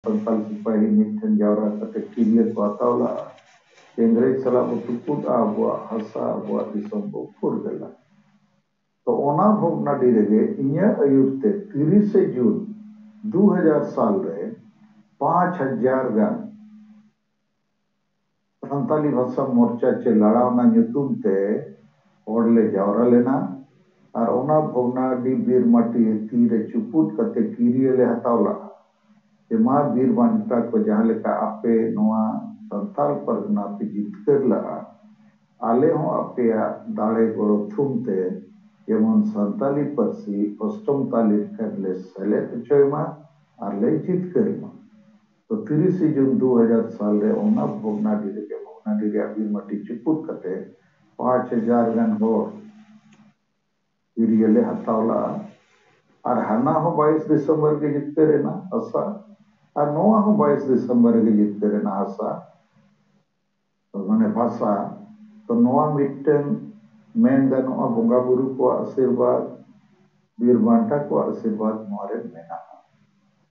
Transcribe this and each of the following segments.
संताल सिपाही मिठन जावरा कते किरियर को हतावला इंग्रेज सला तुपुद आबुआ हसा आबुआ दिसम को फुरगला तो ओना भोगनाडी रेगे इन्या अयुरते 30 जून 2000 साल रे 5000 गान संताली भाषा मोर्चा चे लड़ावना nyutum ते ओडले जावरा लेना और ओना भोगनाडी बीर माटी तीरे चुपुद कते किरियले हतावला मा बीर बांटा को जहाँ लेका आपे नोआ संताल परगना पे जितकर लगा आले हो आपे दाड़े गोरो थुमते जेमन संताली परसी अष्टम तालीर करले सेले चोयमा आले जितकर मा तो 30 जून 2000 साल रे ओना भोगनाडी रे बीर माटी चुपुत कते 5000 गान हो किरियले हतावला और हाना हो 22 दिसंबर के जितकर ना असा और नोआ हो 22 दिसंबर के जितकर ना आसा तो माने भाषा तो नोआ मिट्टन मेन गनोआ बोंगा बुरु को आशीर्वाद बीर बांटा को आशीर्वाद मोरे मेना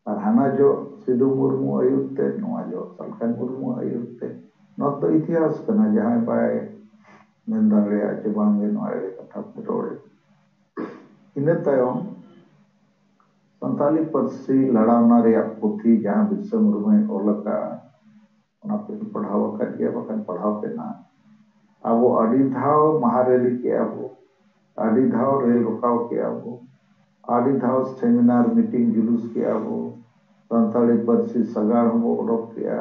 और हाना जो सिद्धू मुर्मू आयुते नोआ जो सलकन मुर्मू आयुते नो तो इतिहास कना जहां बाय मेन दाड़े आचे बांगे नोआ रे कथा रोड़े इने तायम संताली परसी लड़ावना रे पुथी जहां बिरसा मुर्मू ओलका ओना पे पढ़ाव कर के बकन पढ़ाव पे ना अब अड़ी धाव महारेली के अब अड़ी धाव रेल रोकाव के अब अड़ी धाव सेमिनार मीटिंग जुलूस के अब संताली परसी सगाड़ हम ओडोक के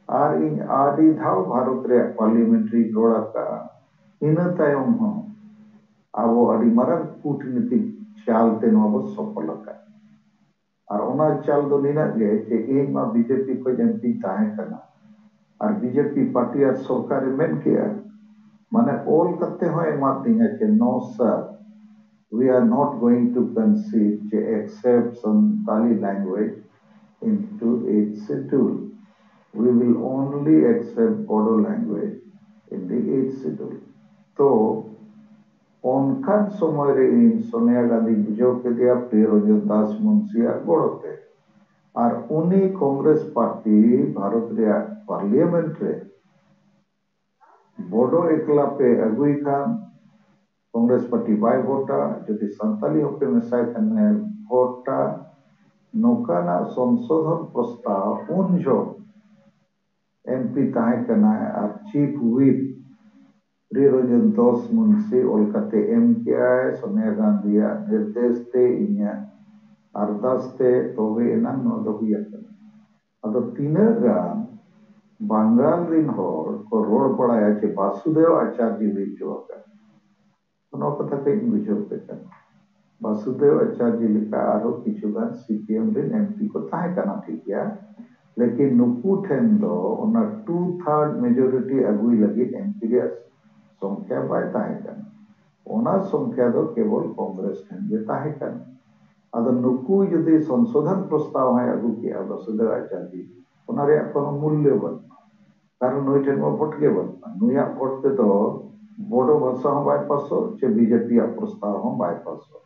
और इन अड़ी धाव भारत रे पार्लियामेंट्री गोड़ा का इन तायम हो अब अड़ी मरन कूटनीतिक चाल ते नो सफल का और ओना चाल दो निना गे जे इन मा बीजेपी को एमपी ताहे कना और बीजेपी पार्टी और सरकार मेन किया माने ऑल करते हो एमातिंगा के no sir we are not going to concede to accept Santali language into its schedule. We will only accept Bodo language in the 8th schedule. तो उनका समय रे इन सोनिया गांधी बुझो के दिया प्रिय रंजन दास मुंशिया गोड़ते और उन्हीं कांग्रेस पार्टी भारत रे पार्लियामेंट रे बोडो एकला पे अगुई खान कांग्रेस पार्टी बाय वोटा यदि संताली होपे मिसाई कने वोटा नौकाना संशोधन प्रस्ताव उन जो एमपी ताहे कना और चीफ व्हिप प्रियरंजन दास मुंशी ओलकाते एमकेआई सोनिया गांधी निर्देश ते इन्या अरदास ते तोबे एना नो दो हुया कना अदो तीना गान बंगाल रिन होर को रोड पड़ाया चे वासुदेव आचार्य लिखो का नो कथा के बुझो पे कना वासुदेव आचार्य लिखा आरो किछुगान सीपीएम रिन एमपी को ताहे कना ठीक या लेकिन नुकू ठेन दो ओना 2/3 मेजॉरिटी अगुई लगी एमपी रे संख्या बाय ताहे कना ओना संख्या दो केवल कांग्रेस ठेन जे ताहे कना अदो नुकू यदि संशोधन प्रस्ताव है अगु के वासुदेव आचार्य ओना रे कोनो मूल्य बन कारण नई ठेन वोट के बन नुया वोट ते तो बोडो भाषा हो बाय पासो चे बीजेपी प्रस्ताव हो बाय पासो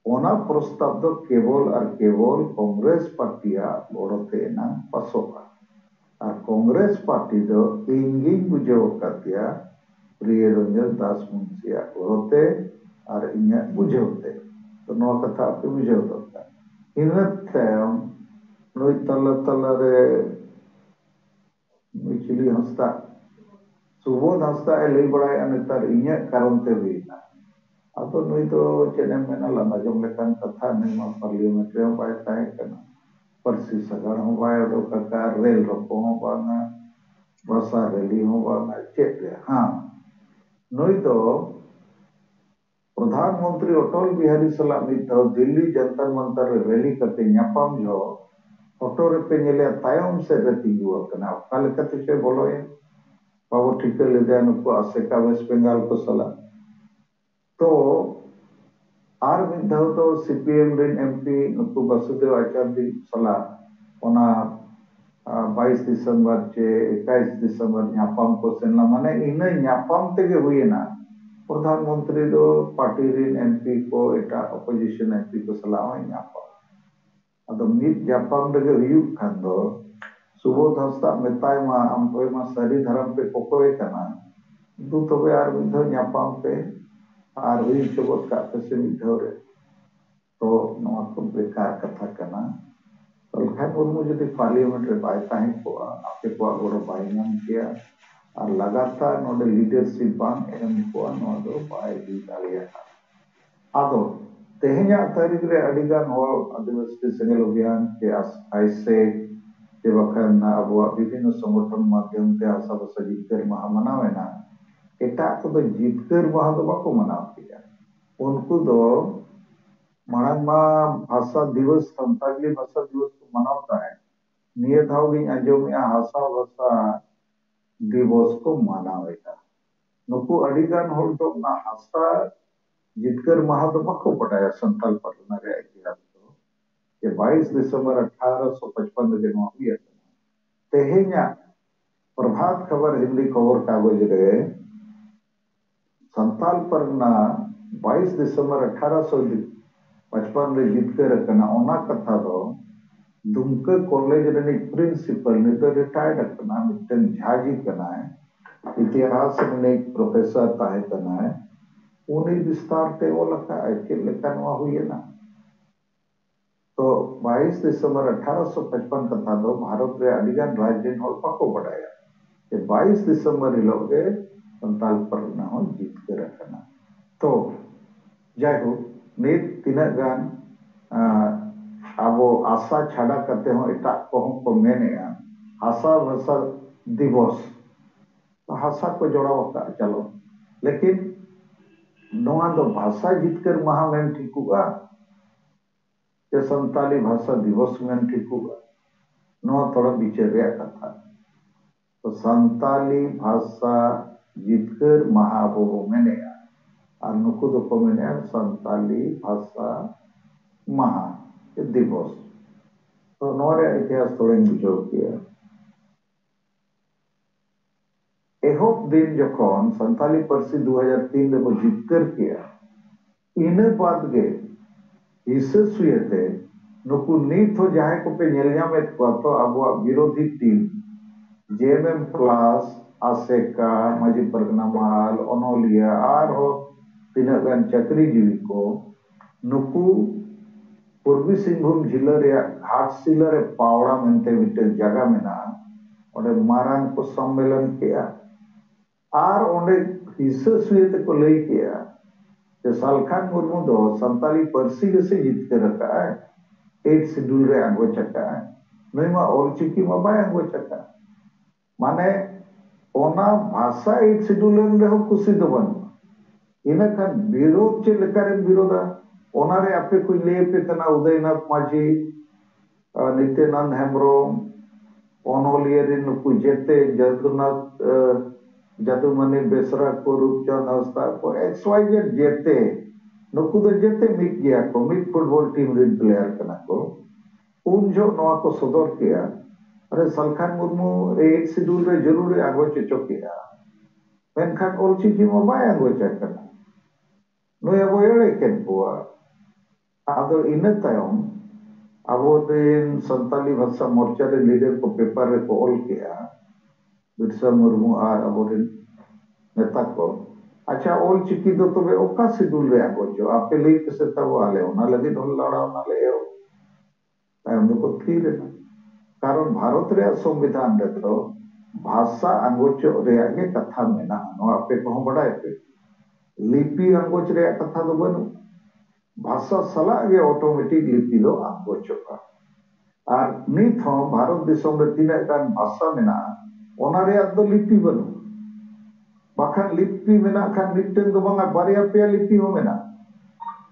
ओना प्रस्ताव दो केवल और केवल कांग्रेस पार्टी बोडोते ना पासो का और कांग्रेस पार्टी दो इंगी बुझो कतिया प्रिय रंजन दास मुंशिया होते और इन्या बुझोते तो नो कथा आपके बुझो दो इन तयम नई तला तला रे मिचली हंसता सुबोध हंसता लई बड़ाय नेतार इन्या कारण ते हुईना अब नई तो चेने मेना लंदा जम लेकान कथा नहीं मा पार्लियामेंट रे बाय ताहे कना परसी सगाड़ हो बाय ओडो का रेल रोको हो बांगा बसा रैली हो बांगा चेक रे हां नई तो प्रधानमंत्री अटल बिहारी सला मित दिल्ली जंतर मंतर रैली करते न्यापाम जो ऑटो रे पे नेले तायम से रतिगु कना काल कते से बोलो ये बाबू ठीक ले दे नुको आसेका वेस्ट बंगाल को सला तो आर मिधाव तो सीपीएम रिन एमपी नुको वासुदेव आचार्य सला ओना 22 दिसंबर चे 21 दिसंबर न्यापाम को सेनला माने इन न्यापाम तेगे हुईना प्रधानमंत्री दो पार्टी रिन एमपी को एटा अपोजिशन एमपी को सला न्यापाम अदो मित जापाम रगे हुयुग खान दो सुबोध हंसदा मेताय मा आम कोई मा सारी धर्म पे कोकोए कना दु तबे आर मिद धाव ᱧᱟᱯᱟᱢ पे आर हुई चोगत का पे से मिद धाव रे तो नवा को बेकार कथा कना सलखान मुर्मू जदि पार्लियामेंट रे बाय ताहें को आपे को गोड़ो बाय नाम किया और लगातार नोडे लीडरशिप बांग एम को नोआ दो बाय दी दालिया आदो तेहेnya तारीख रे अडिगान हो आदिवासी सेंगेल अभियान के आईसे के बखान अबुआ विभिन्न संगठन माध्यम ते आशा बसा जितकर महा मनावेना एटा को दो जितकर महा दो बाको मनाव किया उनको दो मांग मा भाषा दिवस संताली भाषा दिवस को मनावता है निये धाव गिन आंजोमिया भाषा भाषा दिवस को मनावेगा नुकु अडिगान होल दो ना भाषा जितकर महा दो बाको पटाया संताल परना रे इतिहास दो ये 22 दिसंबर 1855 के नवा हुई तेहेnya प्रभात खबर हिंदी खबर कागज रे संताल परना 22 दिसंबर 1855 रे जितकर कना ओना कथा दो दुमका कॉलेज रे प्रिंसिपल नितो रिटायर्ड कना मिटन झाजी कना है इतिहास में प्रोफेसर ताहे कना है उनी विस्तार ते वो लखा के लेखन वा हुई ना तो 22 दिसंबर 1855 कथा दो भारत रे अडिगान राज्य हल पाको बढ़ाया ये 22 दिसंबर हिलोगे संताल परना हो जीत के रखना तो जायहो नित तिना गान आबो आशा छाड़ा करते हो एटा को मेनेया हासा भाषा दिवस तो हासा को जोड़ाव का चलो लेकिन नोआ दो भाषा जितकर महा मेन ठिकुआ के संताली भाषा दिवस मेन ठिकुआ नोआ थोड़ा विचार रे कथा तो संताली भाषा जितकर महा बो मेनेया और नुकु दो को मेनेया संताली भाषा महा दिवस तो नोरे इतिहास थोड़े बुझो किया एहोप दिन जखन संताली परसी 2003 रे को जितकर किया इने बाद गे हिस्से सुयते नुकु नीत हो जाहे को पे नेलया में तो अबुआ विरोधी टीम जेएमएम क्लास आसेका माजी परगना माल ओनोलिया आर हो तिना गान चक्री जीवी को नुकु पूर्वी सिंहभूम जिला रे घाटशिला रे पावड़ा मेनते मिटे जगह मेना ओडे मारांग को सम्मेलन किया आर ओडे हिस्से सुयते को लई किया जे सालखान मुर्मू दो संताली परसी के से जीत के रखा है 8 शेड्यूल रे आंगो चका है नईमा ओलचिकी मा बाय आंगो चका माने ओना भाषा 8 शेड्यूल रे हो कुसी दो बन इना खान विरोध चे लेकारे विरोधा ओनारे आपे कोई ले पे तना उदयनाथ माझी नित्यानंद हेम्ब्रोम ओनोलियर नुकु जेते जदुनाथ जदुमणि बेसरा को रूपचंद हंसदा को XYZ जेते नुकु दो जेते मिट गया को मिट फुटबॉल टीम रिन प्लेयर कना को उन जो नवा को सदर किया अरे सलखान मुर्मू 8 शेड्यूल रे जरूर आगो चचो किया मेनखान ओलचिकी मा बाय आगो चकना नुय अबो एड़े केन बुआ आदो इने तायम अबो दिन संताली भाषा मोर्चा रे लीडर को पेपर रे को ऑल किया बिरसा मुर्मू आर अबो दिन नेता को अच्छा ऑल चिकी दो तबे ओका शेड्यूल रे आगो जो आपे लई के से तब आले ओना लगी ढोल लड़ा ओना ले हो तायम को थी रे कारण भारत रे संविधान रे तो भाषा अंगोचो रे आगे कथा मेना नो आपे को बड़ाय पे लिपि अंगोच रे कथा दो बनु भाषा सला ये ऑटोमेटिक लिपि दो अंगोचो का और नित हो भारत दिसम रे तीना गान भाषा मेना ओना रे दो लिपि बनु बाखान लिपि मेना खान मिटन दो बंगा बारिया पे लिपि हो मेना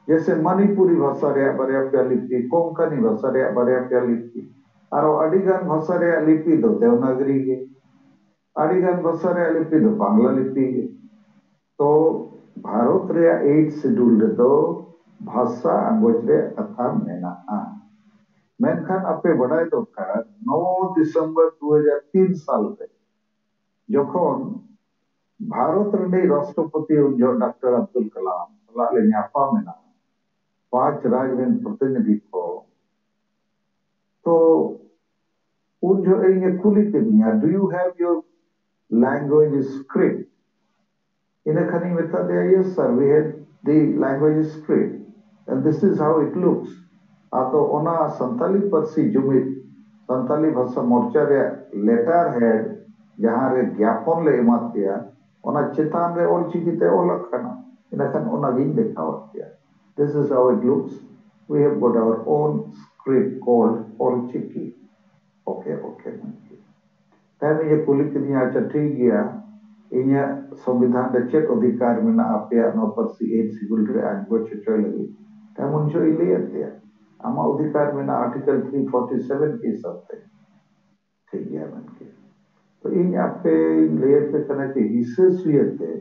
जैसे मणिपुरी भाषा रे बारिया पे लिपि कोंकणी भाषा रे बारिया पे लिपि और अडिगान भाषा रे लिपि दो देवनागरी के अडिगान भाषा रे लिपि दो बांग्ला लिपि के तो भारत रे 8 शेड्यूल रे दो भाषा अंगोच रे कथा मेना मेनखान आपे बड़ाई दरकार 9 दिसंबर 2003 साल रे जखन भारत रे राष्ट्रपति उनजो डॉक्टर अब्दुल कलाम लाले न्यापा मेना 5 राज्य में प्रतिनिधि को तो उन जो ये कुली किदिया, do you have your language script? In a khani meta there, yes sir, we had the language script and this is how it looks. Ato ona santali parsi jumit santali bhasa morcha re letter head jahan re gyapon le emat diya ona chetan re ol chiki te ol akhana ina khan ona gin dekhawat diya. This is how it looks. We have got our own script called ol chiki. Okay. Kami je kulit ni aja ठीक गया इन्हें संविधान रचक अधिकार में ना आपे नौ परसी as सिगुल रे आगो चचोय लगी तब उनजो इले आते आमा अधिकार में ना आर्टिकल 347 के सबते ठीक गया मन के तो इन आपे लेयर पे कने के हिस्से सुयते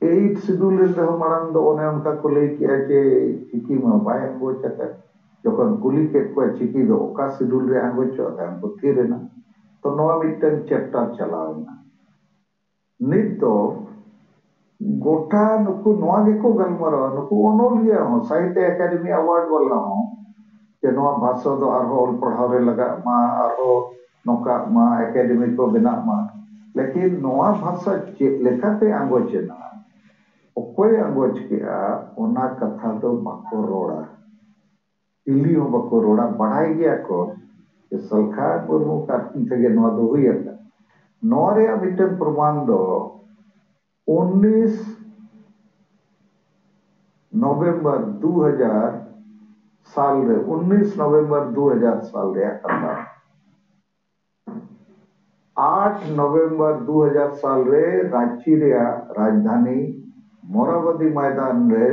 एट सिगुल रे हो मरंग दो ओने उनका को ले किया जे चिकी में बाय को चकर जखन कुली के को चिकी दो ओका सिगुल रे आगो चोता को थीरे ना तो नवा मिटन चैप्टर चलावना नित तो गोटा नुकु नवा गेको गलमरा नुकु ओनोलिया हो साहित्य एकेडमी अवार्ड वाला हो जे नवा भाषा दो आरो ऑल पढ़ाव रे लगा मा आरो नोका मा एकेडमी को बिना मा लेकिन नवा भाषा चे लेखाते आंगोचना ओकोय आंगोच केआ ओना कथा दो बाको रोड़ा इली हो बाको रोड़ा बढ़ाई गया को सलखान मुर्मू कार्टून थे नवा दो हुई है नौरे मिटन प्रमाण दो 19 नवंबर 2000 साल रे 19 नवंबर 2000 साल रे कथा 8 नवंबर 2000 साल रे रांची रे राजधानी मोराबादी मैदान रे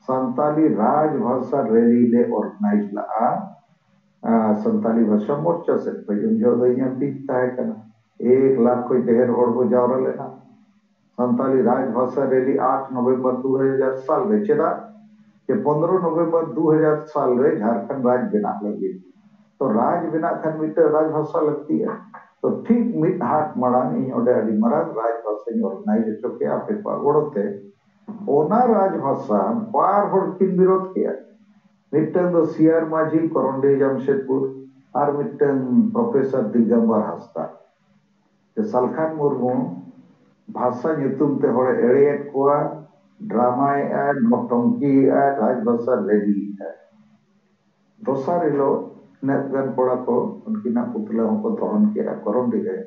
संताली राजभाषा रैली ले ऑर्गेनाइज ला संताली भाषा मोर्चा से जो पीता है करना 1 लाख कोई ढेर होड़ को जावरा लेना संताली राजभाषा रैली 8 नवंबर 2000 साल रे चेदा के 15 नवंबर 2000 साल रे झारखंड राज्य बना लगी तो राज बना खन मिटे राजभाषा लगती है तो ठीक मिट हाट मड़ांग इन ओडे अडी मरांग राजभाषा इन ऑर्गेनाइज चोके आपे पागोड़ते ओना राजभाषा बार होड़ किन विरोध किया मिटन दो सीआर माझी करंडे जमशेदपुर और मिटन प्रोफेसर दिगंबर हस्ता जे सलखान मुर्मू भाषा नितुम ते होड़े एड़ेट कोआ ड्रामा है नोटंकी है राजभाषा रेडी है दोसर इलो नगन पड़ा को उनकी ना पुतला को दहन किया करंडे गए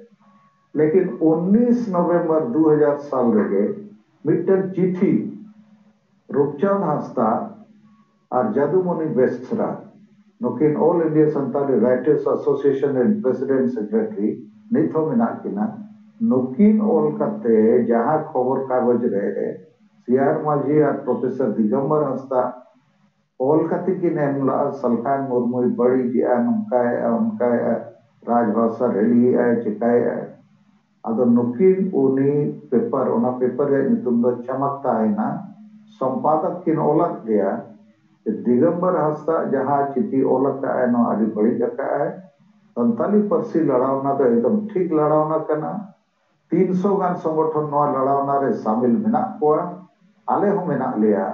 लेकिन 19 नवंबर 2000 साल रे मिटन चिट्ठी रूपचंद हस्ता और जादूमणि बेसरा नुकिन all India Santali writers association and president secretary निथो मेना किना नुकिन ऑल कते जहां खबर कागज रे सीआर माझी और प्रोफेसर दिगंबर हस्ता ऑल कते किन एमला सलखान मुर्मू बड़ी दिया उनका राजभाषा रैली है चिकाय है अदो नुकिन उनी पेपर ओना पेपर रे नितुम दो चमकता है ना संपादक किन ओलक दिया दिगंबर हस्ता जहां चिट्ठी ओलक है नो आदि बड़ी जका है संताली परसी लड़ावना तो एकदम ठीक लड़ावना करना 300 गान संगठन नो लड़ावना रे शामिल मेना कोआ आले हो मेना लिया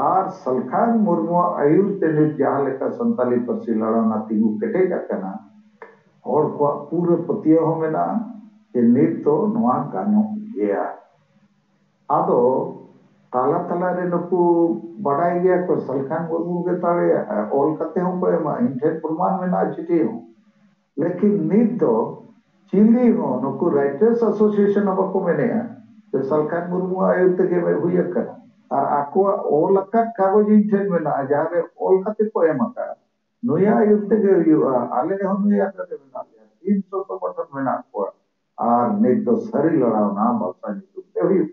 और सलखान मुर्मू आयुर तेने जहां लेका संताली परसी लड़ावना तिगु केटे जाकना और को पूरे पतिय हो मेना जे नित तो नोआ गानो गया आदो ताला ताला रे नुकु बढ़ाई गया को सलखान मुर्मू के ताले ऑल कते हो को एमा इंटेन प्रमाण में ना चिट्ठी हो लेकिन नित तो चिली हो नुकु राइटर्स एसोसिएशन अब को मेने तो सलखान मुर्मू आयुक्त के में हुई कर और आको ऑल का कागज इंटेन में ना जारे ऑल कते को एमा का नुया आयुक्त के हुआ आले हो नुया कते में ना 300 संगठन में ना को और नित तो सरी लड़ावना भाषा नितु के हुई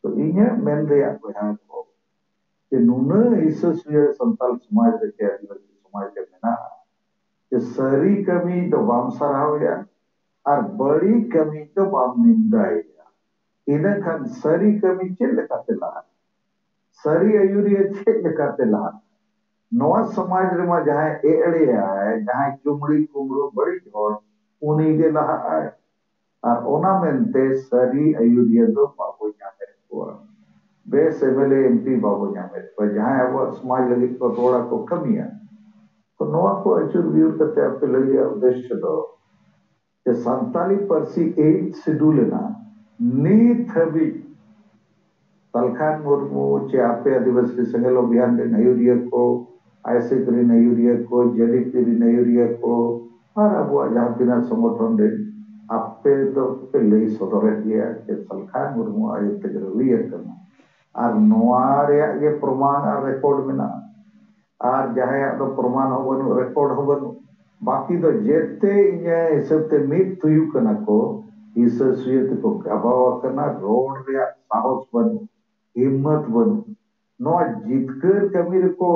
तो इन्हें मेन रेया को यहाँ को कि नूने इसे सुये संताल समाज के आदिवासी समाज के मेना कि सरी कमी तो वाम सराव या और बड़ी कमी तो वाम निंदा या इन्हें खान सरी कमी चेल करते लान सरी अयुरिया चेल करते लान नवा समाज रे मा जहाँ एड़े है जहाँ चुमड़ी कुमड़ो बड़ी जोड़ उन्हीं के लहा है और ओना मेंते सरी अयुरिया दो बाबू जाने को बेस एमएलए एमपी बाबू जाने पर जहाँ अब समाज लगी को थोड़ा को कमी है तो नोआ को अचूर बियूर करते आपे लई रहा उद्देश्य दो जे संताली पार्सी 8 शेड्यूल ना नीत हबी तलखान मुर्मू चे आपे आदिवासी संगल अभियान रे नयूरिया को आईसी करी नयूरिया को जेडीपी री नयूरिया को और अब जहां तीना संगठन रे आपे तो पे लई सदरे दिया के तलखान मुर्मू आयुक्त हुई करना और नोआ रे ये प्रमाण और रिकॉर्ड में ना और जहां तो प्रमाण हो बनु रिकॉर्ड हो बनु बाकी तो जेते इने हिसाब ते मित तुयु कना को इस सुयत को गबाव करना रोड रे साहस बनु हिम्मत बनु नोआ जितकर कमीर को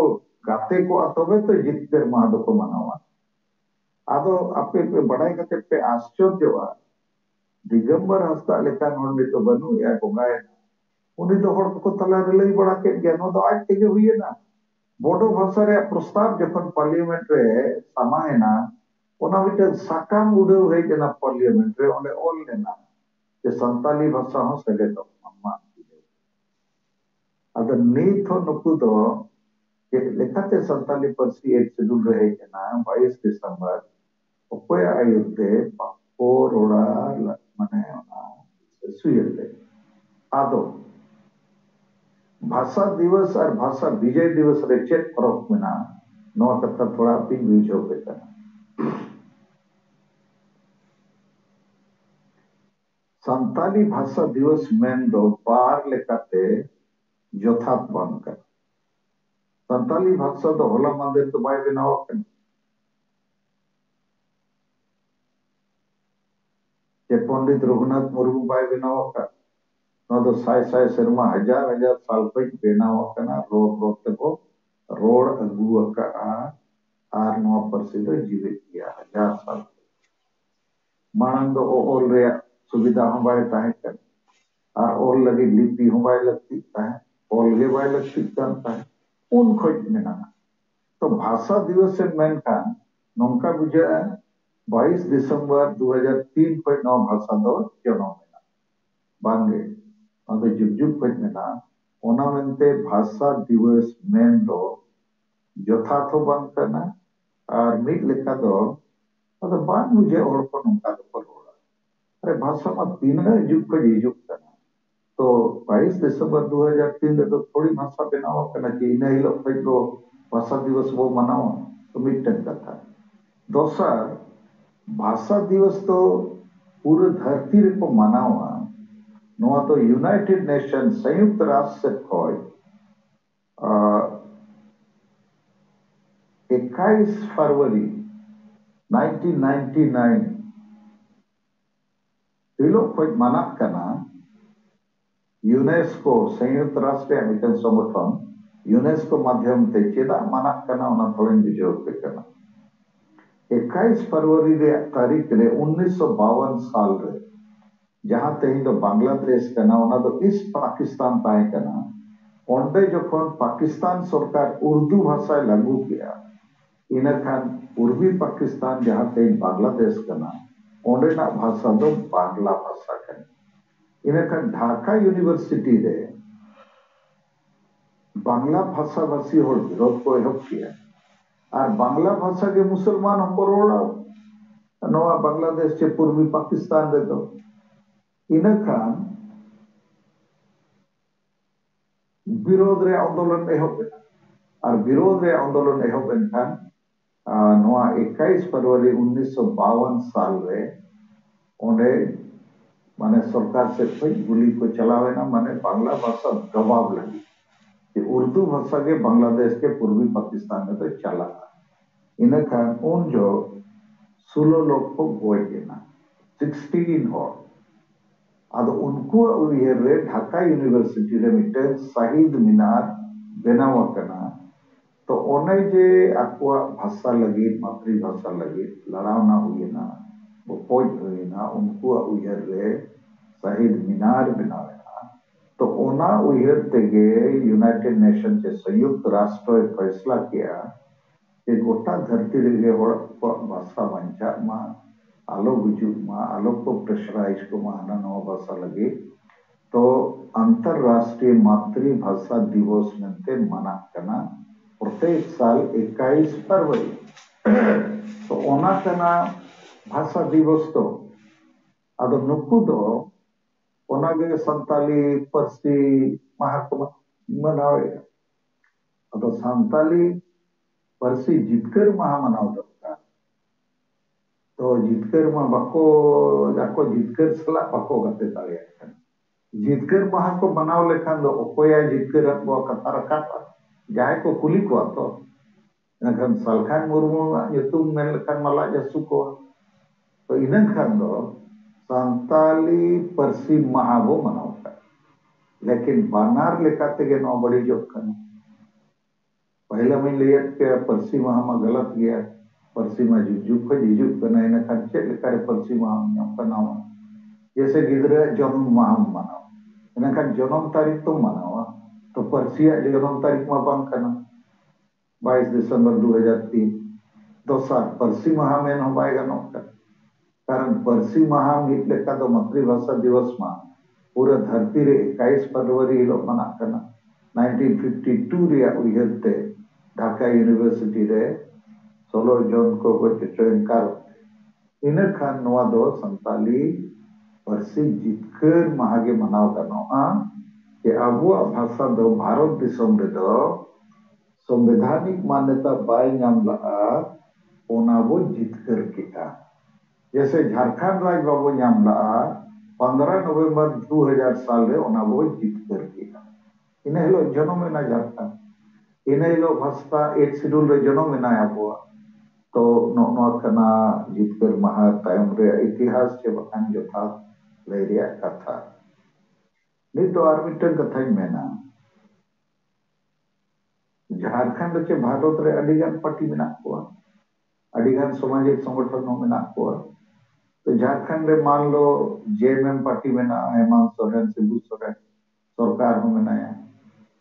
गाते को तबे तो जितकर मा दो को मनावा आदो आपे पे बड़ाई कते पे आश्चर्यवा दिगंबर हस्ता लेका नोंडे तो बनु या बोंगाय उनी तो हड़ को तला रे लई बड़ा के गया नो तो आज तेगे हुई ना बोडो भाषा रे प्रस्ताव जखन पार्लियामेंट रे समायना ओना मिटे साकाम उड़ो हे जना पार्लियामेंट रे ओले ऑल लेना जे संताली भाषा हो सके तो अम्मा अगर नीत हो नुकु दो के लेखाते संताली पार्सी एक शेड्यूल रहे जना 22 दिसंबर ओपय आयुते पाको रोड़ा माने ओना सुयते आदो भाषा दिवस और भाषा विजय दिवस रे चेक फरक मेना नवा कथा थोड़ा पिन बुझो बेटा संताली भाषा दिवस मेन दो बार लेकाते यथार्थ बनकर संताली भाषा तो होला मंदिर तो बाय बनाओ के पंडित रघुनाथ मुर्मू बाय बनाओ का तो साय साय शर्मा हजार हजार साल पे बनाओ कना रोड को रोड अगुआ का आर नवा प्रसिद्ध जीवित किया 1000 साल मानंद ओल रे सुविधा हम बाय ताहे कर और ओल लगी लिपि हम बाय लगती ताहे ओल गे बाय लगती ताहे उन खोज में ना तो भाषा दिवस से मेन का नौका बुझे 22 दिसंबर 2003 को नौ भाषा दो जन्म में बांगे अगर जुग खोज में ना ओना मेनते भाषा दिवस मेन दो यथार्थ बांग करना और मिट लेखा दो अगर बांग बुझे और को नौका दो पर अरे भाषा में तीन जुग को जुग करना तो 22 दिसंबर 2003 में तो थोड़ी भाषा बनाओ करना कि इन हिलो को भाषा दिवस वो मनाओ तो मिटन का था दोसर भाषा दिवस तो पूरे धरती को मनावा नोआ तो यूनाइटेड नेशन संयुक्त राष्ट्र से खोय 21 फरवरी 1999 हिलो खोज मना करना यूनेस्को संयुक्त राष्ट्र मिटन संगठन यूनेस्को माध्यम ते चेदा मना करना उना थोड़े बिजोर पे करना 21 फरवरी रे तारीख रे 1952 साल रे जहां तेही तो बांग्लादेश करना उना तो ईस्ट पाकिस्तान पाए करना ओंडे जखन पाकिस्तान सरकार उर्दू भाषा लागू किया इना खान पूर्वी पाकिस्तान जहां तेही बांग्लादेश करना ओंडे ना भाषा दो बांग्ला भाषा करना इना खान ढाका यूनिवर्सिटी रे बांग्ला भाषा भाषी होड़ विरोध को एहब किया और बांग्ला भाषा के मुसलमान हमको रोड़ा नवा बांग्लादेश के पूर्वी पाकिस्तान रे तो इन खान विरोध रे आंदोलन एहब और विरोध रे आंदोलन एहब खान नवा 21 फरवरी 1952 साल रे ओंडे माने सरकार से गुली को चलावे ना माने बांग्ला भाषा दबाव लगी कि उर्दू भाषा के बांग्लादेश के पूर्वी पाकिस्तान में तो चला इन खान उन जो 16 लोग को गोय देना 16 हो अब उनको रे ढाका यूनिवर्सिटी रे मिटे शहीद मीनार बनावा करना तो ओने जे आकुआ भाषा लगी मातृभाषा लगी लड़ावना हुई ना वो पोज हुई ना उनको उयर रे शहीद मीनार बनावे तो ओना उयर तेगे यूनाइटेड नेशन के संयुक्त राष्ट्र फैसला किया कि गोटा धरती रे होड़ भाषा बंचा मा आलो गुजु मा आलो को प्रेशराइज को माना नवा भाषा लगी तो अंतरराष्ट्रीय मातृभाषा दिवस में मना करना प्रत्येक साल 21 फरवरी तो ओना कना भाषा दिवस तो आदो नुकु दो ओनागे संताली पार्सी माहा को मनावे आदो संताली पार्सी जितकर माहा मनाव दरकार तो जितकर मा बाको जाको जितकर सला बाको गते दाड़ेया जितकर माहा को मनाव लेखान दो ओकोया जितकर को कथा रखा जाय को कुली को तो इनखान Salkhan Murmu nyutum men lekan malak jasu ko तो इनखान दो संताली पार्सी माहा बो मनावता लेकिन बानार लेकाते के नौ बड़ी जोक करना पहला मैं लिया के पार्सी माहा में गलत गया पार्सी में जुजुक को जुजुक करना इनखान चेक लेकारे पार्सी माहा में अपनावा जैसे गिदरे जन्म माहा मनावा इनखान जन्म तारीख तो मनावा तो पार्सिया जन्म तारीख में बांग करना 22 दिसंबर 2003 दोसार पार्सी माहा में न बाय गनोक कारण पार्सी माहा मिट लेका दो मातृभाषा दिवस में पूरा धरती रे 21 फरवरी हिलो मना करना 1952 रे उयहरते ढाका यूनिवर्सिटी रे 16 जून को ट्रेन कार इना खान नवा दो संताली पार्सी जितकर माहा के मनाव गनोआ कि अबुआ भाषा दो भारत दिसम रे दो संवैधानिक मान्यता बाय नाम लगा ओनाबो जितकर किया जैसे झारखंड राज्य बाबू नाम लगा 15 नवंबर 2000 साल रे ओनाबो जितकर किया इन हिलो जन्म में झारखंड इन हिलो भाषा 8 शेड्यूल रे जन्म में अबो तो नो कना जितकर महा तायम रे इतिहास के बखान जथा लय रिया कथा नि तो आर मिटन कथा मेना झारखंड के भारत रे अडिगान पार्टी में अडिगान सामाजिक संगठन में तो झारखंड रे मान लो जेएमएम पार्टी में हेमंत सोरेन शिबू सोरेन सरकार में मेनाया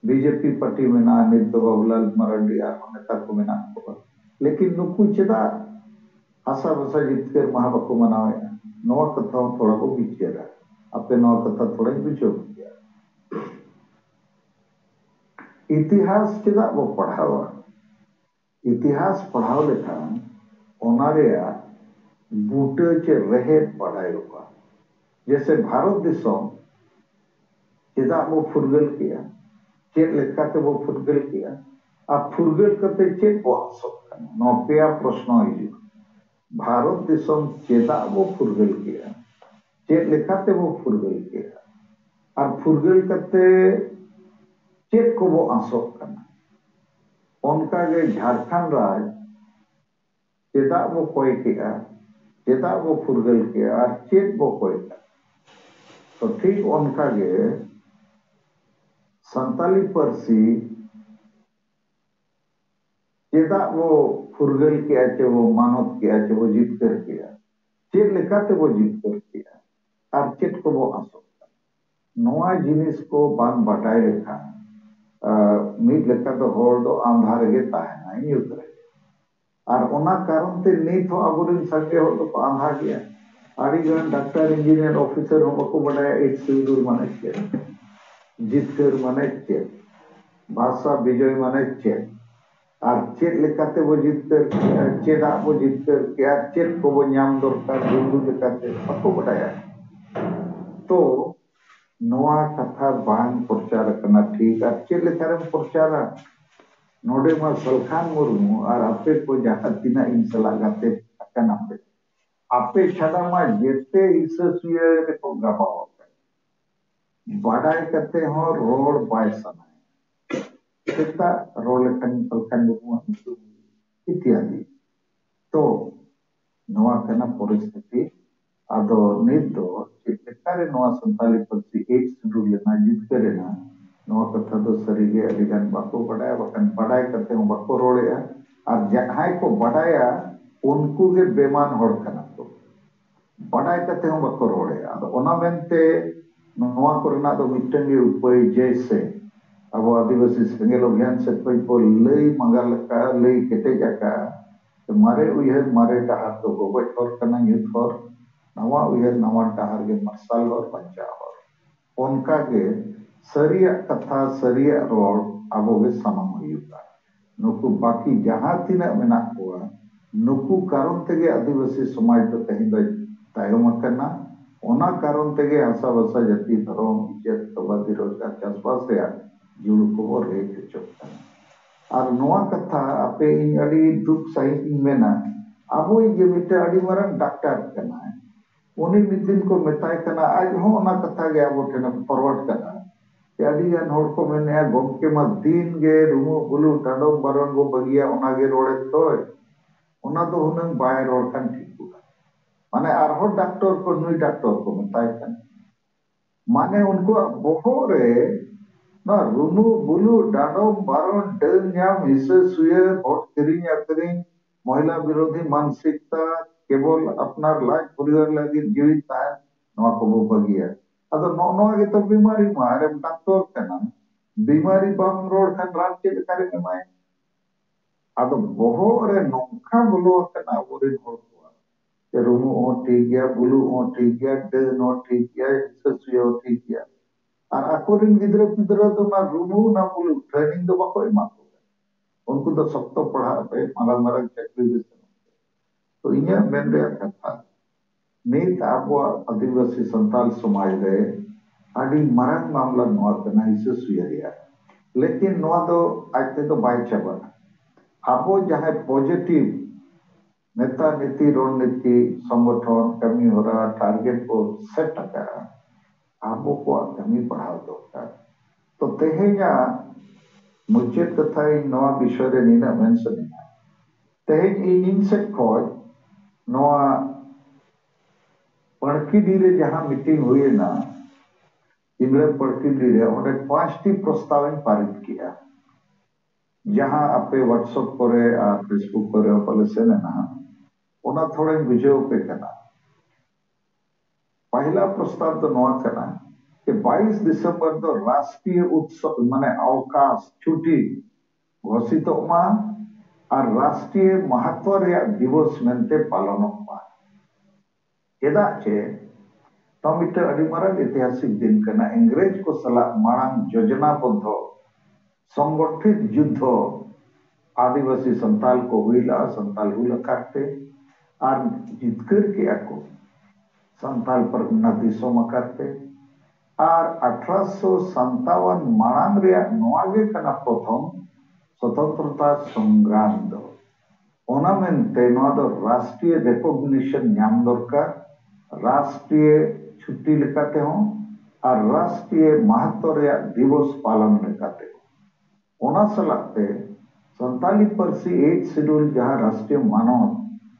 बीजेपी पार्टी में नित्य बाबूलाल मरांडी और नेता को में लेकिन नुकु चेदा आशा भाषा जितकर महा बाको मनावे नवा कथा थोड़ा को बिचेरा अपने नवा कथा थोड़ा बुझो गया इतिहास चेदा वो पढ़ावा इतिहास पढ़ाव लेखान ओनारेया बूटे चे रहे पढ़ाई होगा जैसे भारत दिसम चेदा वो फुरगल किया चेक लेखाते वो फुरगल किया अब फुरगल करते चेक वो आसक नौपिया प्रश्न हिजू भारत दिसम चेदा वो फुरगल किया चेक लेखाते वो फुरगल किया और फुरगल करते चेक को वो आसक करना उनका के झारखंड राज चेदा वो कोई किया चेदा वो फुरगल किया और चेक वो कोई किया तो ठीक उनका के संताली पार्सी चेदा वो फुरगल किया चे वो मानव किया चे वो जीत कर किया चेक लेकाते वो जीत कर किया और चेक को वो आसो नवा जिनिस को बांग बटाई लेखा मीट लेका तो होड़ दो आंधार गे ताहेना यूत रे और ओना कारण ते नीत हो अबुरिन संगे हो तो आंधा गया आड़ीगन डॉक्टर इंजीनियर ऑफिसर हो बको बडाया 8 शेड्यूल माने चे जितकर माने चे भाषा विजय माने चे और चेक लेकाते वो जितकर चेदा वो जितकर क्या चेक को वो नाम दरकार बिंदु लेकाते बको बडाया तो नवा कथा बांग प्रचार करना ठीक और चेक लेकारे प्रचार नोडे मा सलखान मुर्मू और आपे को जहां तिना इन सला गाते अकन आपे छड़ा मा जेते इससुए रे को गाबाव बाडाय करते हो रोड बाय सनाय कितना रोड लेखन सलखान मुर्मू इत्यादि तो नवा कना परिस्थिति आदो नित दो चित्कारे नवा संताली पार्सी 8 शेड्यूल लेना जितकर ना नवा कथा दो सरीगे अडिगान बाको बडाया बकन बडाय करते हो बाको रोड़ेया और जहां को बडाया उनको के बेमान होड़ कना तो बडाय करते हो बाको रोड़ेया आदो ओना मेनते नवा कोरना दो मिटन के उपाय जैसे अब आदिवासी संगेल अभियान से कोई को लई मंगल का लई केटे जाका तो मारे उयहर मारे डहार दो गोबय थोर कना युथ थोर नवा उयहर नवा डहार के मरसाल और बचाव उनका के सरिया कथा सरिया रोड अब सामान नुकु बाकी जहां तीना मेना कोआ नुकु कारण तेगे आदिवासी समाज दो तेहें दो तायम अकना ओना कारण तेगे आशा वसा जाति धर्म इज्जत तबादी रोजगार चाषबास रे जुड़ को रेख चुकता और नोआ कथा आपे इन अड़ी दुख सहित मेना आबो ये मिटे अड़ी मरन डॉक्टर कना उन्हीं मिद दिन को मेताय कना आज हो ओना कथा गे आबो ठेना फॉरवर्ड कना कि अड़ी गान होड़ को मेने गोमके मा दिन गे रुमु बुलु टाडो बारन गो बगिया ओना गे रोड़े तोय ओना दो हुनंग बाय रोड़ कान ठीक माने आरहो डॉक्टर को नुई डॉक्टर को मेताय कना माने उनको बोहो रे ना रुमु बुलु डाडो बारन डर न्याम हिस्से सुये भोट किरिंग अकरिंग महिला विरोधी मानसिकता केवल अपना लाइफ परिवार लगी जीवित है नवा को बगिया अदो नवा के तो बीमारी मारे डॉक्टर कना बीमारी बाम रोड खान रात के करे में माय अदो बोहो रे नोखा बोलो कना बोरे होड़ को रुमु ओ ठीक गया बुलु ओ ठीक गया डर नो ठीक गया हिस्से सुये ओ ठीक गया और अकोरिन गिद्रे पिद्रे तो ना रुमु ना बुलु ट्रेनिंग दो बाको एमा उनको तो सब तो पढ़ा पे माला मारा चक्री तो इन्हें मेन रे कथा नीत आबो आदिवासी संताल समाज रे अड़ी मरंग मामला नोआ कना इसे सुयरिया लेकिन नोआ दो आते तो बाय चाबना आबो जहां पॉजिटिव नेता नीति रणनीति संगठन कमी होरा टारगेट को सेट का आबो को कमी बढ़ाव दरकार तो तेहेया मुझे कथा नोआ विषय रे निना मेंशन तेहेज इन से खोज नोआ पड़कीडी रे जहां मीटिंग हुई ना इंग्लैंड पड़कीडी रे ओने 5टी प्रस्ताव पारित किया जहां आपे व्हाट्सएप करे और फेसबुक करे पले सेने ना ओना थोड़े बुझे पे कना पहला प्रस्ताव तो नोआ कना कि 22 दिसंबर तो राष्ट्रीय उत्सव माने अवकाश छुट्टी घोषित मा और राष्ट्रीय महत्व रे दिवस मेंते पालन मा चेदा चे तो मिटे अड़ी मारन ऐतिहासिक दिन कना अंग्रेज को सला मांग योजनाबद्ध संगठित युद्ध आदिवासी संताल को हुईला संताल हुला काटे और जितकर के आको संताल पर उन्नति सोमकाते और 1857 मांग रे नोआगे कना प्रथम स्वतंत्रता संग्राम दो ओना मेनते नोआ दो राष्ट्रीय रिकॉग्निशन न्याम दरकार राष्ट्रीय छुट्टी लेकाते हो और राष्ट्रीय महत्व रे दिवस पालन लेकाते ओना सलाते संताली परसी 8 शेड्यूल जहां राष्ट्रीय मानव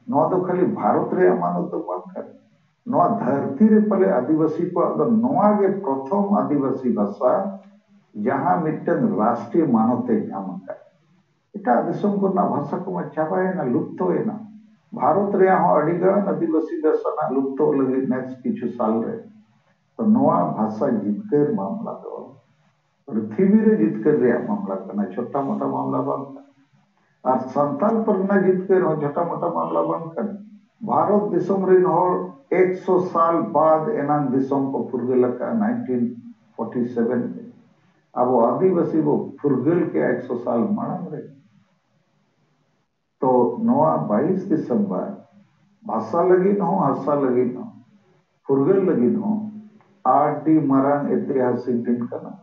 नोआ दो खाली भारत रे मानव तो बाकर नोआ धरती रे पले आदिवासी को अगर नोआ के प्रथम आदिवासी भाषा जहां मिटन राष्ट्रीय मानवते ᱧᱟᱢ का इटा दिसम को ना भाषा को चाबाए ना लुप्त होए ना भारत रे हो अडिगान आदिवासी भाषा ना लुप्त लगे नेक्स्ट किछु साल रे तो नोआ भाषा जितकर मामला दो पृथ्वी रे जितकर रे मामला कना छोटा मोटा मामला बन और संताल पर ना जितकर हो छोटा मोटा मामला बन कर भारत दिसम रे हो 100 साल बाद एनान दिसम को फुरगल का 1947 अब आदिवासी वो फुरगल के 100 साल मांग रे तो नोआ 22 दिसंबर भाषा लगी न हो हसा लगी न फुरगल लगी न हो आरटी मरान ऐतिहासिक दिन करना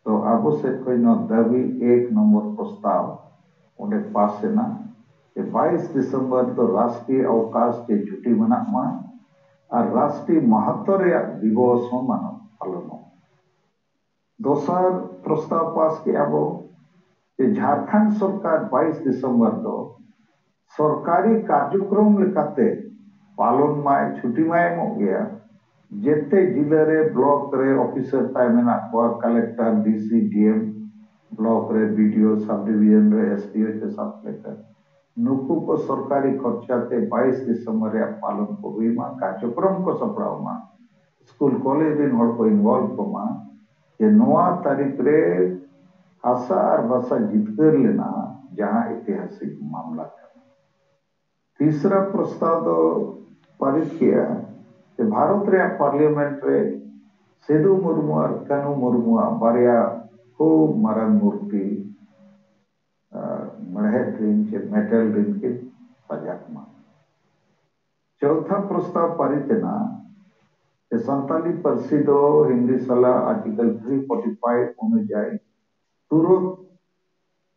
तो अब से कोई न दावी 1 नंबर प्रस्ताव उन्हें पास से ना 22 दिसंबर तो राष्ट्रीय अवकाश के छुट्टी मना मा और राष्ट्रीय महत्व रे दिवस माना पालन दोसर प्रस्ताव पास के अब झारखंड सरकार 22 दिसंबर तो सरकारी कार्यक्रम लेकाते पालन माय छुट्टी माय मो गया जेते जिले रे ब्लॉक रे ऑफिसर ताय मेना को कलेक्टर डीसी डीएम ब्लॉक रे बीडीओ सब डिवीजन रे एसडीओ के साथ लेकर नुकु को सरकारी खर्चाते 22 दिसंबर रे पालन को हुईमा कार्यक्रम को सपड़ावमा स्कूल कॉलेज इन हड़ को इन्वॉल्व को मा जे नोआ तारीख रे आशा और भाषा जितकर लेना जहां ऐतिहासिक मामला था तीसरा प्रस्ताव तो पारित किया कि भारत रे पार्लियामेंट रे सिधु मुर्मू और कानू मुर्मू बारिया खूब मारंग मूर्ति मढ़े दिन के मेटल दिन के सजागमा। चौथा प्रस्ताव पारितना संताली पार्सी दो हिंदी सला आर्टिकल 345 अनुजाई तुरंत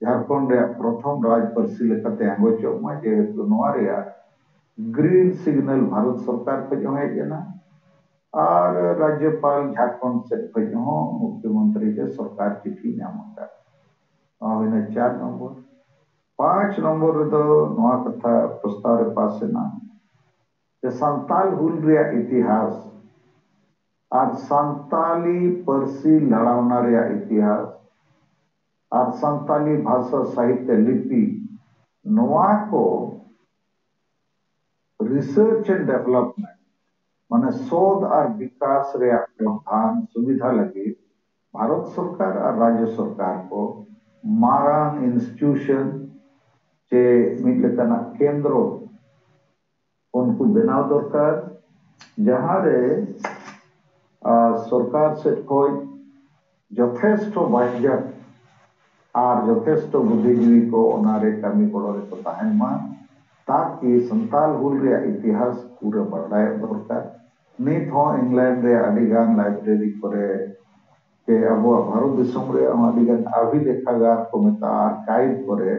झारखंड रे प्रथम राज पार्सी लेकाते आंगोचोमा जेहेतु नोआ रे ग्रीन सिग्नल भारत सरकार को जो है और राज्यपाल झारखंड से मुख्यमंत्री के सरकार चिट्ठी नामका 4 नंबर 5 नंबर रे दो नोआ कथा प्रस्ताव रे पास ना संताल हुल रे इतिहास और संताली पार्सी लड़ावना रे इतिहास और संताली भाषा साहित्य लिपि नोआ को रिसर्च एंड डेवलपमेंट माने शोध और विकास रे प्रधान सुविधा लगी भारत सरकार और राज्य सरकार को मारांग इंस्टीट्यूशन चे मिलकना केंद्र उनको बनाव दरकार जहां रे सरकार से कोई यथेष्ट बाजार और यथेष्ट बुद्धिजीवी को ओनारे कमी गड़ो रे को ताहन मा ताकि संताल हुल रे इतिहास पूरा बढ़ाए दरकार नित हो इंग्लैंड रे अडिगान लाइब्रेरी करे के अब भारत दिसम रे अडिगान अभिलेखागार को मेता आर्काइव करे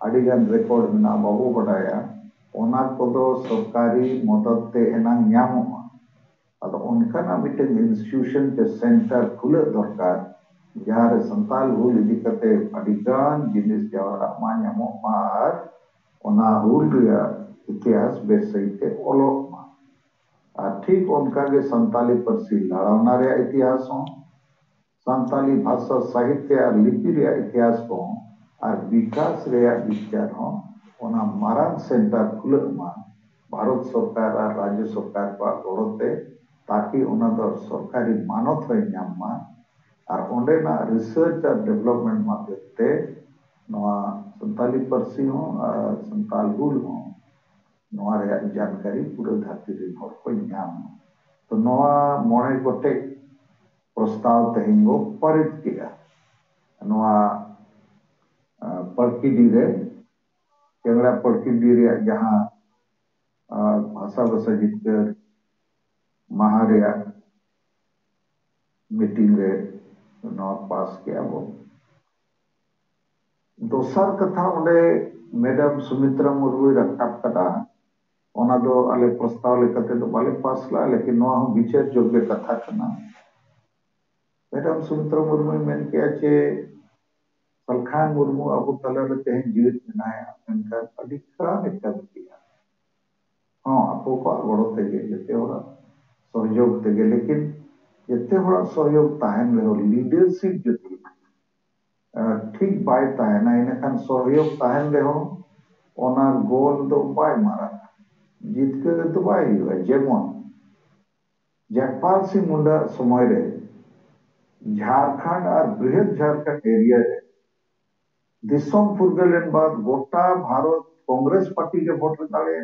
अडिगान रिकॉर्ड में बाबू बढ़ाया ओना को दो सरकारी मदद ते एनांग न्यामोगा अद उनका मिटन इंस्टीट्यूशन के सेंटर खुले दरकार जहां रे संताल हुल इदी कते अडिगान जिनिस जावरा मा न्यामो मार ओना हुल रे इतिहास बेसईते ओलोक मा ठीक उनका के संताली पार्सी लड़ावना रे इतिहास हो संताली भाषा साहित्य और लिपि रे इतिहास को और विकास रे विचार हो ओना मारांग सेंटर खुले मा भारत सरकार और राज्य सरकार को गड़ोते ताकि ओना दो सरकारी मानत हो न्याम मा और ओंडे ना रिसर्च और डेवलपमेंट माध्यते नोआ संताली पार्सी हो और संताल हुल हो नोआ रे जानकारी पूरे धरती रे हर को न्याम तो नोआ मोणे गोटे प्रस्ताव तेहिंगो पारित किया नोआ पड़कीडी रे केंगड़ा पड़कीडी रे जहां भाषा भाषा जितकर महारिया मीटिंग रे नोआ पास किया वो दोसर कथा ओंडे मैडम सुमित्रा मुर्मू रखाब कदा ओना दो आले प्रस्ताव लेकते तो बाले पास ला लेकिन नोआ हो विचार योग्य कथा कना मैडम सुमित्रा मुर्मू मेन के चे सलखान मुर्मू अबू तला रे तेहन जीवित बनाया उनका अधिकार निकल किया हां आपको को गड़ो तेगे जते होला सहयोग तेगे लेकिन जते होला सहयोग ताहन ले लीडरशिप जते ठीक बाय ताहना इन खान सहयोग ताहन ले हो ओना गोल दो बाय मारा जीत के तो बाय हुआ जेमन जयपाल सिंह मुंडा समय रे झारखंड और बृहद झारखंड एरिया रे दिसम फुरगलेन बाद गोटा भारत कांग्रेस पार्टी के वोट दाड़े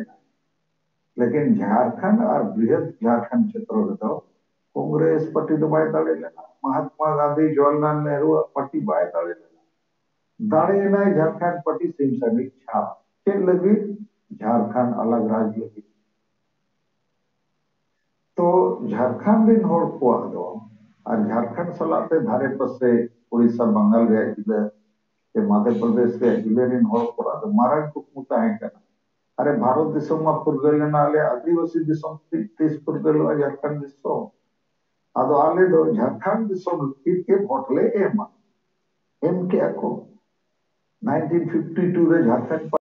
लेकिन झारखंड और बृहद झारखंड क्षेत्र रे तो कांग्रेस पार्टी तो बाय दाड़े महात्मा गांधी जवाहरलाल नेहरू पार्टी बाय दाड़े झारखंड पार्टी सिमसानी छाप के लगी झारखंड अलग राज्य लगी तो झारखंड दिन होड़ को दो और झारखंड सलाते धारे पासे उड़ीसा बंगाल रे जिले के मध्य प्रदेश रे जिले दिन होड़ को दो मारन को मुता है करना अरे भारत दिसम मा फुरगल नाले आदिवासी दिसम 30 फुरगल झारखंड दिसम आदो आले दो झारखंड दिसम के वोटले एम के को 1952 रे झारखंड